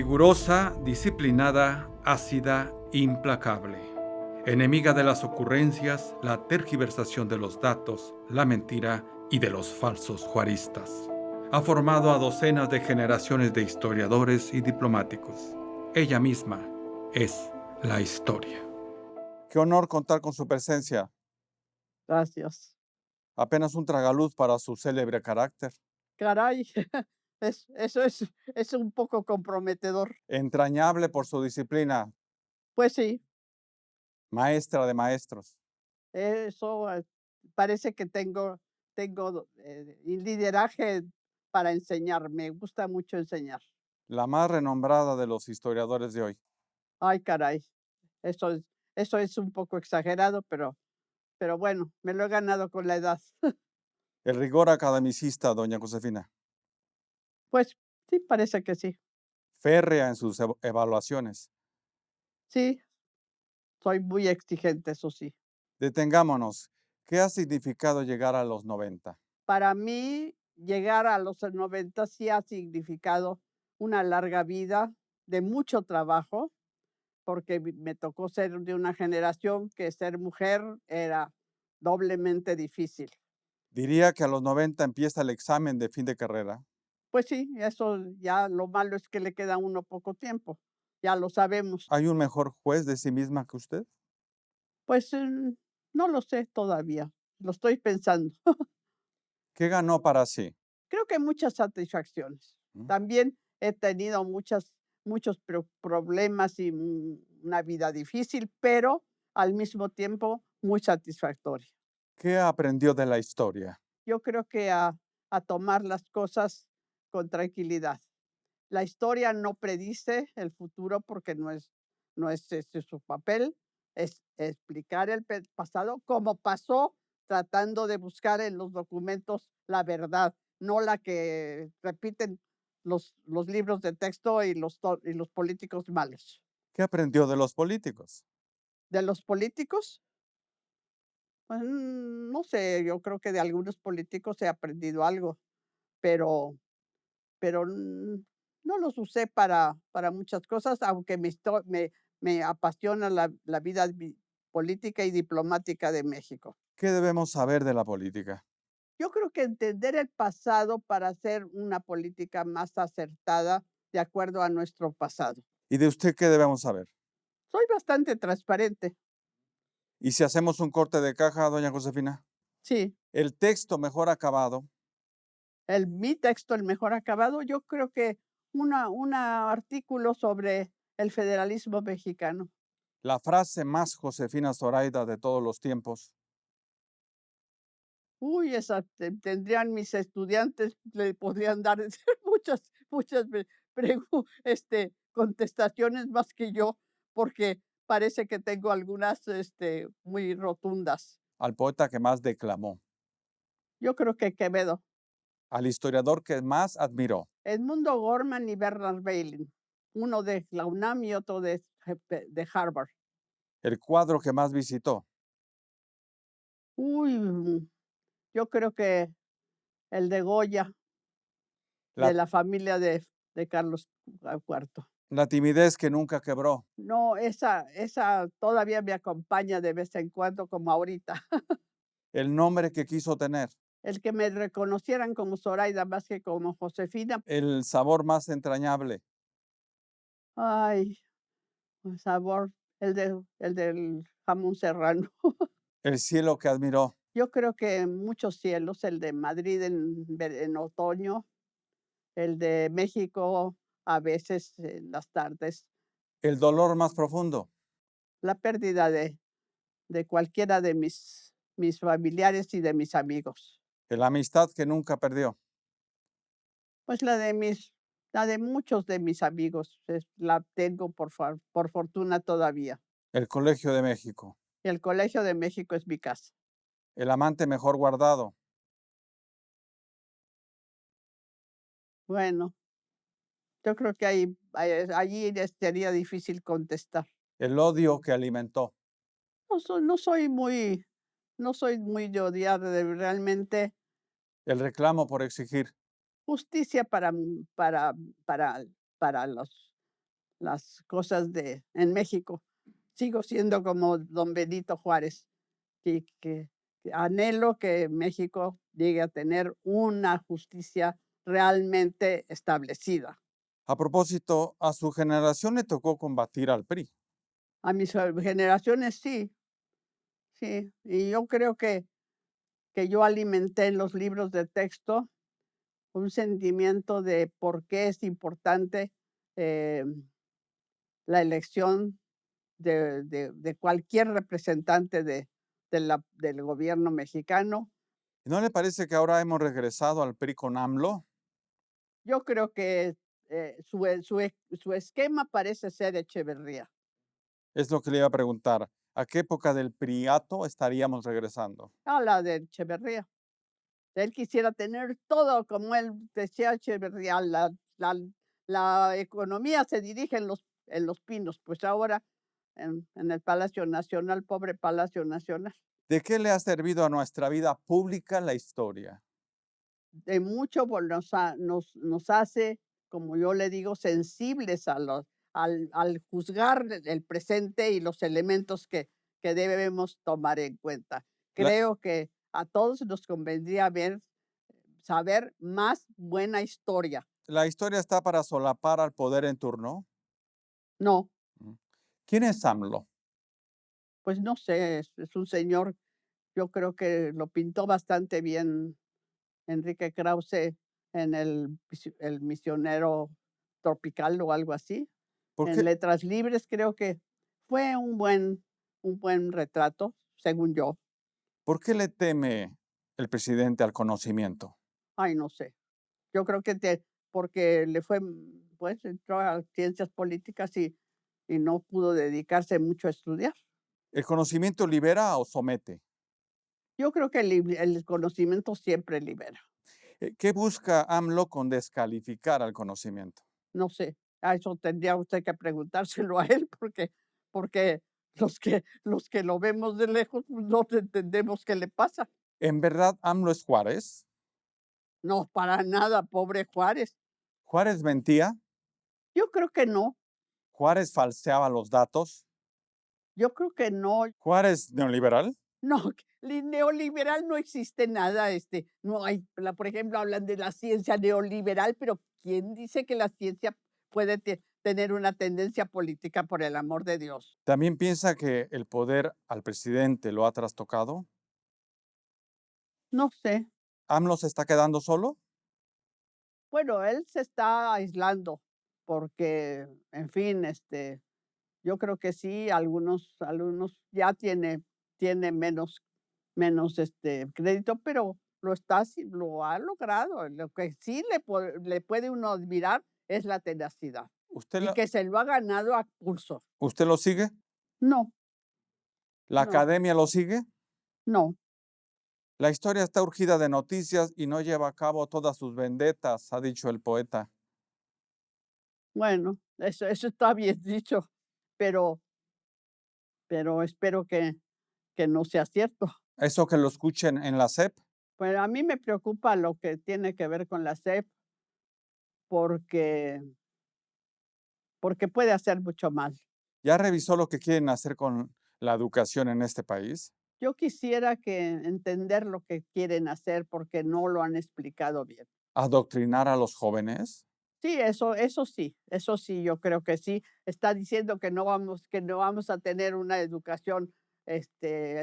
Rigurosa, disciplinada, ácida, implacable. Enemiga de las ocurrencias, la tergiversación de los datos, la mentira y de los falsos juaristas. Ha formado a docenas de generaciones de historiadores y diplomáticos. Ella misma es la historia. Qué honor contar con su presencia. Gracias. Apenas un tragaluz para su célebre carácter. Caray, eso es un poco comprometedor. Entrañable por su disciplina, Pues sí, maestra de maestros. eso parece que tengo el lideraje para enseñar. Me gusta mucho enseñar. La más renombrada de los historiadores de hoy. Ay, caray, eso es, eso es un poco exagerado, pero bueno, me lo he ganado con la edad. El rigor academicista, doña Josefina. Pues sí, parece que sí. Férrea en sus evaluaciones. Sí, soy muy exigente, eso sí. Detengámonos. ¿Qué ha significado llegar a los 90? Para mí, llegar a los 90 sí ha significado una larga vida de mucho trabajo, porque me tocó ser de una generación que ser mujer era doblemente difícil. Diría que a los 90 empieza el examen de fin de carrera. Pues sí, eso ya lo malo es que le queda a uno poco tiempo, ya lo sabemos. ¿Hay un mejor juez de sí misma que usted? Pues no lo sé todavía, lo estoy pensando. ¿Qué ganó para sí? Creo que muchas satisfacciones. ¿Mm? También he tenido muchos problemas y una vida difícil, pero al mismo tiempo muy satisfactoria. ¿Qué aprendió de la historia? Yo creo que a tomar las cosas con tranquilidad. La historia no predice el futuro porque no es ese su papel, es explicar el pasado como pasó, tratando de buscar en los documentos la verdad, no la que repiten los libros de texto y y los políticos malos. ¿Qué aprendió de los políticos? De los políticos, pues no sé, yo creo que de algunos políticos he aprendido algo, pero no los usé para muchas cosas, aunque me apasiona la vida política y diplomática de México. ¿Qué debemos saber de la política? Yo creo que entender el pasado para hacer una política más acertada de acuerdo a nuestro pasado. ¿Y de usted qué debemos saber? Soy bastante transparente, ¿Y si hacemos un corte de caja, doña Josefina? sí. El texto mejor acabado, Mi texto, el mejor acabado, yo creo que un artículo sobre el federalismo mexicano. la frase más Josefina Zoraida de todos los tiempos. Uy, esa tendrían mis estudiantes, le podrían dar muchas contestaciones más que yo, porque parece que tengo algunas, muy rotundas. Al poeta que más declamó, Yo creo que Quevedo, al historiador que más admiró, Edmundo Gorman y Bernard Bailey, uno de la UNAM y otro de Harvard. el cuadro que más visitó, Uy, yo creo que el de Goya, la, de la familia de Carlos IV. la timidez que nunca quebró, No, esa todavía me acompaña de vez en cuando, como ahorita. el nombre que quiso tener, El que me reconocieran como Zoraida más que como Josefina. el sabor más entrañable, Ay, el sabor, el del jamón serrano. el cielo que admiró, Yo creo que en muchos cielos, el de Madrid en otoño, el de México a veces en las tardes, el dolor más profundo, la pérdida de cualquiera de mis familiares y de mis amigos. la amistad que nunca perdió, Pues la de muchos de mis amigos, la tengo por fortuna todavía. el colegio de México, Y el Colegio de México es mi casa. el amante mejor guardado, Bueno, yo creo que allí sería difícil contestar. el odio que alimentó, No soy no soy muy de odiar, realmente el reclamo por exigir, justicia para para los las cosas en México. Sigo siendo como don Benito Juárez, que anhelo que México llegue a tener una justicia realmente establecida. A propósito, a su generación le tocó combatir al PRI. A mis generaciones sí, sí, y yo creo que yo alimenté en los libros de texto un sentimiento de por qué es importante, em, la elección de cualquier representante del gobierno mexicano. ¿No le parece que ahora hemos regresado al PRI con AMLO? Yo creo que, su esquema parece ser Echeverría. Es lo que le iba a preguntar. ¿A qué época del priato estaríamos regresando? A la de Echeverría. Él quisiera tener todo como él decía Echeverría, la economía se dirige en Los Pinos, pues ahora en el Palacio Nacional, pobre Palacio Nacional. ¿De qué le ha servido a nuestra vida pública la historia? De mucho, pues, nos hace, como yo le digo, sensibles al juzgar el presente y los elementos que debemos tomar en cuenta. La, Creo que a todos nos convendría saber más buena historia. la historia está para solapar al poder en turno. No, Mm. ¿Quién es AMLO? pues no sé, es un señor, yo creo que lo pintó bastante bien Enrique Krause en el Misionero Tropical o algo así. ¿Por En qué, Letras Libres creo que fue un buen retrato, según yo. por qué le teme el presidente al conocimiento? Ay, no sé. Yo creo que porque le fue, pues, entró a ciencias políticas y no pudo dedicarse mucho a estudiar. ¿El conocimiento libera o somete? Yo creo que el conocimiento siempre libera. ¿Qué busca AMLO con descalificar al conocimiento? No sé, a eso tendría usted que preguntárselo a él, porque los que lo vemos de lejos, pues, no entendemos qué le pasa. ¿En verdad AMLO es Juárez? No, para nada, pobre Juárez. ¿Juárez mentía? Yo creo que no, ¿Juárez falseaba los datos? yo creo que no, ¿Juárez neoliberal? no, neoliberal no existe nada, no hay, por ejemplo, hablan de la ciencia neoliberal, pero ¿quién dice que la ciencia puede tener una tendencia política, por el amor de Dios? ¿También piensa que el poder al presidente lo ha trastocado? No sé. ¿AMLO se está quedando solo? Bueno, él se está aislando porque, en fin, yo creo que sí, algunos ya tiene menos, crédito, pero lo ha logrado. Lo que sí le puede uno admirar es la tenacidad ¿Usted y lo, que se lo ha ganado a pulso. usted lo sigue? No, ¿La no, academia lo sigue? no. La historia está urgida de noticias y no lleva a cabo todas sus vendetas, ha dicho el poeta. Bueno, eso está bien dicho, pero espero que no sea cierto. Eso que lo escuchen en la SEP. Pues a mí me preocupa lo que tiene que ver con la SEP porque puede hacer mucho mal. ¿Ya revisó lo que quieren hacer con la educación en este país? Yo quisiera que entender lo que quieren hacer porque no lo han explicado bien. ¿Adoctrinar a los jóvenes? Sí, eso sí, yo creo que sí. Está diciendo que no vamos a tener una educación,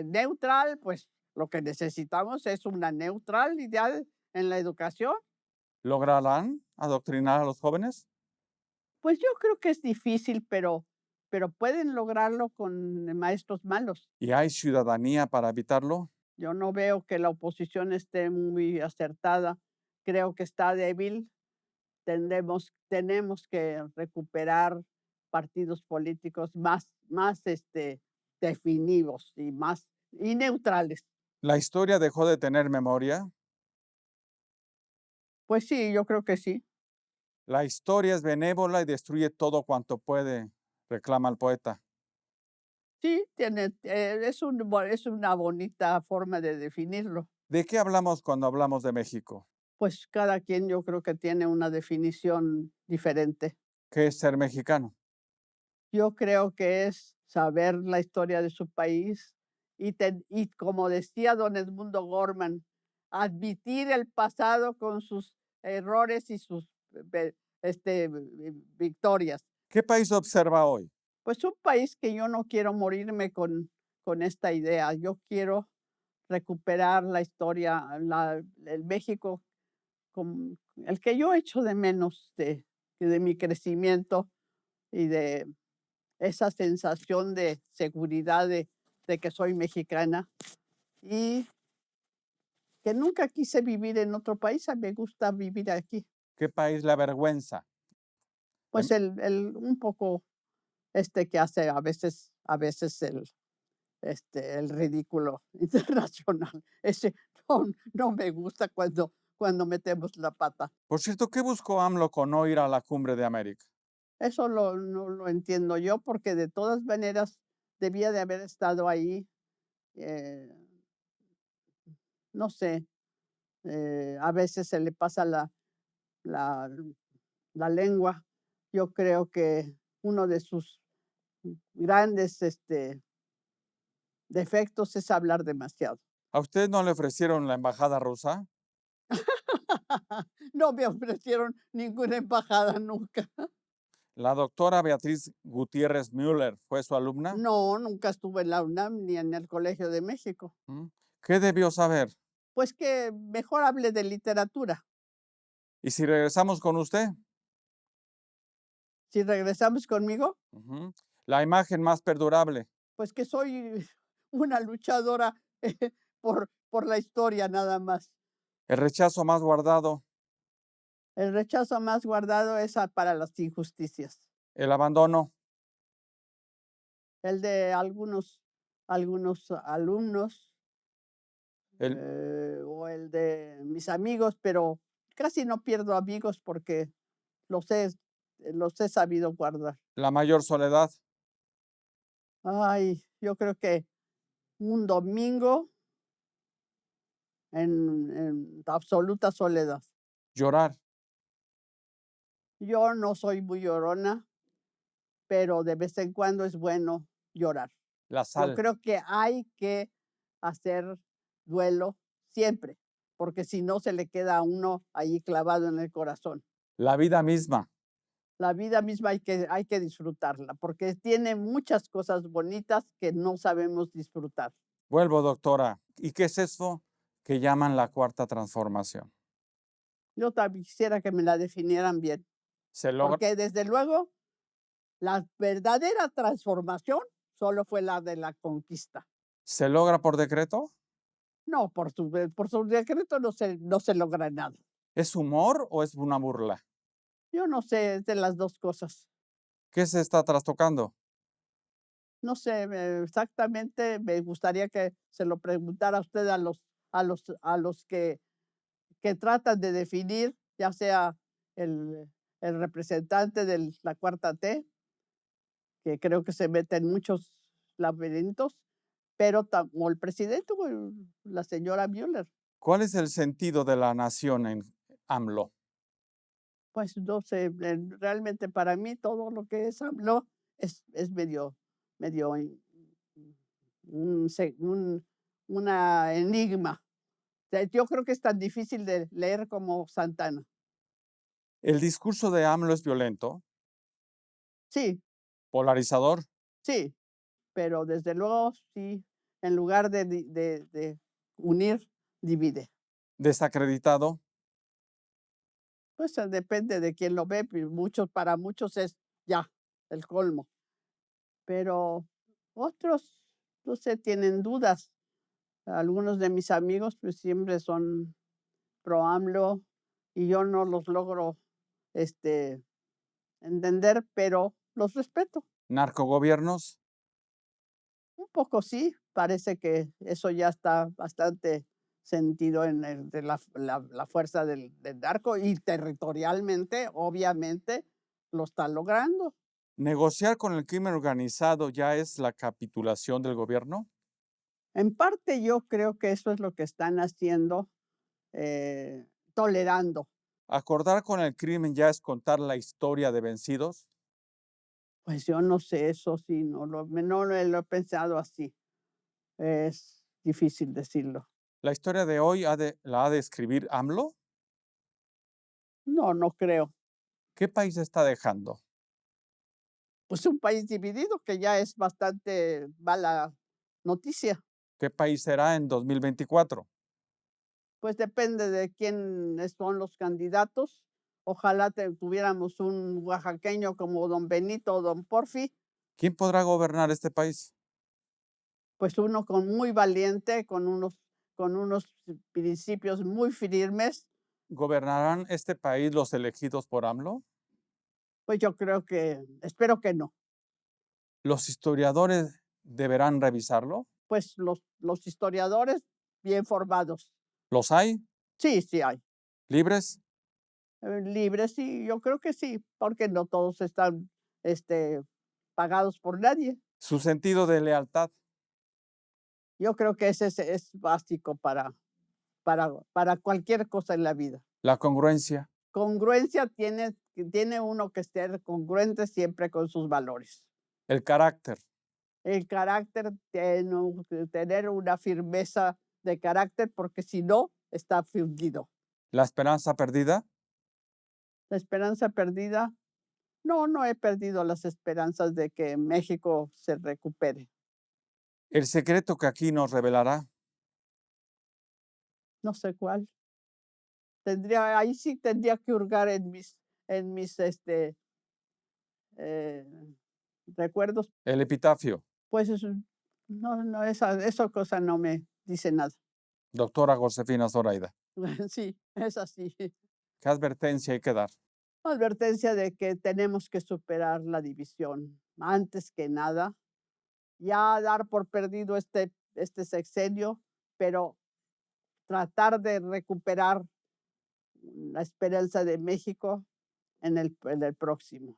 neutral, pues lo que necesitamos es una neutralidad en la educación. ¿Lograrán adoctrinar a los jóvenes? Pues yo creo que es difícil, pero pueden lograrlo con maestros malos. ¿Y hay ciudadanía para evitarlo? Yo no veo que la oposición esté muy acertada, creo que está débil. Tenemos que recuperar partidos políticos más, definidos y neutrales. ¿La historia dejó de tener memoria? Pues sí, yo creo que sí. La historia es benévola y destruye todo cuanto puede, reclama el poeta. Sí, es una bonita forma de definirlo. ¿De qué hablamos cuando hablamos de México? Pues cada quien yo creo que tiene una definición diferente. ¿Qué es ser mexicano? Yo creo que es saber la historia de su país y como decía don Edmundo Gorman, admitir el pasado con sus errores y sus victorias. ¿Qué país observa hoy? Pues un país que yo no quiero morirme con esta idea. Yo quiero recuperar la historia, el México el que yo echo de menos de mi crecimiento y de esa sensación de seguridad de que soy mexicana y que nunca quise vivir en otro país, me gusta vivir aquí. ¿Qué país le avergüenza? Pues Em, un poco que hace a veces el ridículo internacional. Ese no me gusta cuando metemos la pata. Por cierto, ¿qué buscó AMLO con no ir a la cumbre de América? Eso no lo entiendo yo, porque de todas maneras debía de haber estado ahí, eh, no sé, a veces se le pasa la la lengua. Yo creo que uno de sus grandes, defectos es hablar demasiado. ¿A usted no le ofrecieron la embajada rusa? No me ofrecieron ninguna embajada nunca. ¿La doctora Beatriz Gutiérrez Müller fue su alumna? No, nunca estuve en la UNAM ni en el Colegio de México. ¿Mm? ¿Qué debió saber? Pues que mejor hable de literatura. ¿Y si regresamos con usted? Si regresamos conmigo, Ujú. La imagen más perdurable. pues que soy una luchadora por la historia nada más. El rechazo más guardado. El rechazo más guardado es para las injusticias. El abandono. El de algunos alumnos, El, o el de mis amigos, pero casi no pierdo amigos porque los he los he sabido guardar. la mayor soledad. Ay, yo creo que un domingo en absoluta soledad. Llorar. Yo no soy muy llorona, pero de vez en cuando es bueno llorar. La Yo sal. creo que hay que hacer duelo siempre, porque si no se le queda a uno ahí clavado en el corazón. La vida misma. La vida misma hay que disfrutarla, porque tiene muchas cosas bonitas que no sabemos disfrutar. Vuelvo, doctora. ¿Y qué es eso que llaman la cuarta transformación? Yo también quisiera que me la definieran bien, ¿Se logra, porque desde luego la verdadera transformación solo fue la de la conquista. se logra por decreto? No, por su decreto no se logra nada. ¿Es humor o es una burla? Yo no sé, es de las 2 cosas. ¿Qué se está trastocando? No sé, exactamente, me gustaría que se lo preguntara usted a los que tratan de definir, ya sea el representante de la cuarta T, que creo que se mete en muchos laberintos, pero o el presidente o la señora Müller. ¿Cuál es el sentido de la nación en AMLO? Pues no sé, realmente para mí todo lo que es AMLO es medio una enigma. Sea, yo creo que es tan difícil de leer como Santana. ¿El discurso de AMLO es violento, Sí, polarizador, sí, pero desde luego sí, en lugar de unir, divide. desacreditado? Pues, depende de quién lo ve, pero para muchos es ya el colmo, pero otros, no sé, tienen dudas. Algunos de mis amigos, pues, siempre son pro AMLO y yo no los logro, este, entender, pero los respeto. ¿Narcogobiernos? Un poco sí, parece que eso ya está bastante sentido en de la fuerza del narco y territorialmente, obviamente, lo está logrando. ¿Negociar con el crimen organizado ya es la capitulación del gobierno? En parte yo creo que eso es lo que están haciendo, tolerando. ¿Acordar con el crimen ya es contar la historia de vencidos? Pues yo no sé, eso sí, no lo he pensado así. Es difícil decirlo. ¿La historia de hoy la ha de escribir AMLO? No, no creo. ¿Qué país está dejando? Pues un país dividido, que ya es bastante mala noticia. ¿Qué país será en 2024? Pues depende de quiénes son los candidatos. Ojalá tuviéramos un oaxaqueño como don Benito o don Porfi, ¿Quién podrá gobernar este país? pues uno con muy valiente, con unos principios muy firmes. ¿Gobernarán este país los elegidos por AMLO? Pues yo espero que no. ¿Los historiadores deberán revisarlo? Pues los historiadores bien formados. ¿Los hay? Sí, sí hay. ¿Libres? Libres, sí, yo creo que sí, porque no todos están, pagados por nadie. ¿Su sentido de lealtad? Yo creo que ese es básico para cualquier cosa en la vida. ¿La congruencia? Congruencia tiene uno que ser congruente siempre con sus valores. ¿El carácter? El carácter, tener una firmeza de carácter, porque si no, está fundido. ¿La esperanza perdida? La esperanza perdida, no he perdido las esperanzas de que México se recupere. ¿El secreto que aquí nos revelará? No sé cuál. Ahí sí tendría que hurgar en mis eh, recuerdos. ¿El epitafio? Pues no, esa cosa no me dice nada. Doctora Josefina Zoraida, Sí, es así. ¿qué advertencia hay que dar? Advertencia de que tenemos que superar la división. Antes que nada, ya dar por perdido este sexenio, pero tratar de recuperar la esperanza de México en el próximo.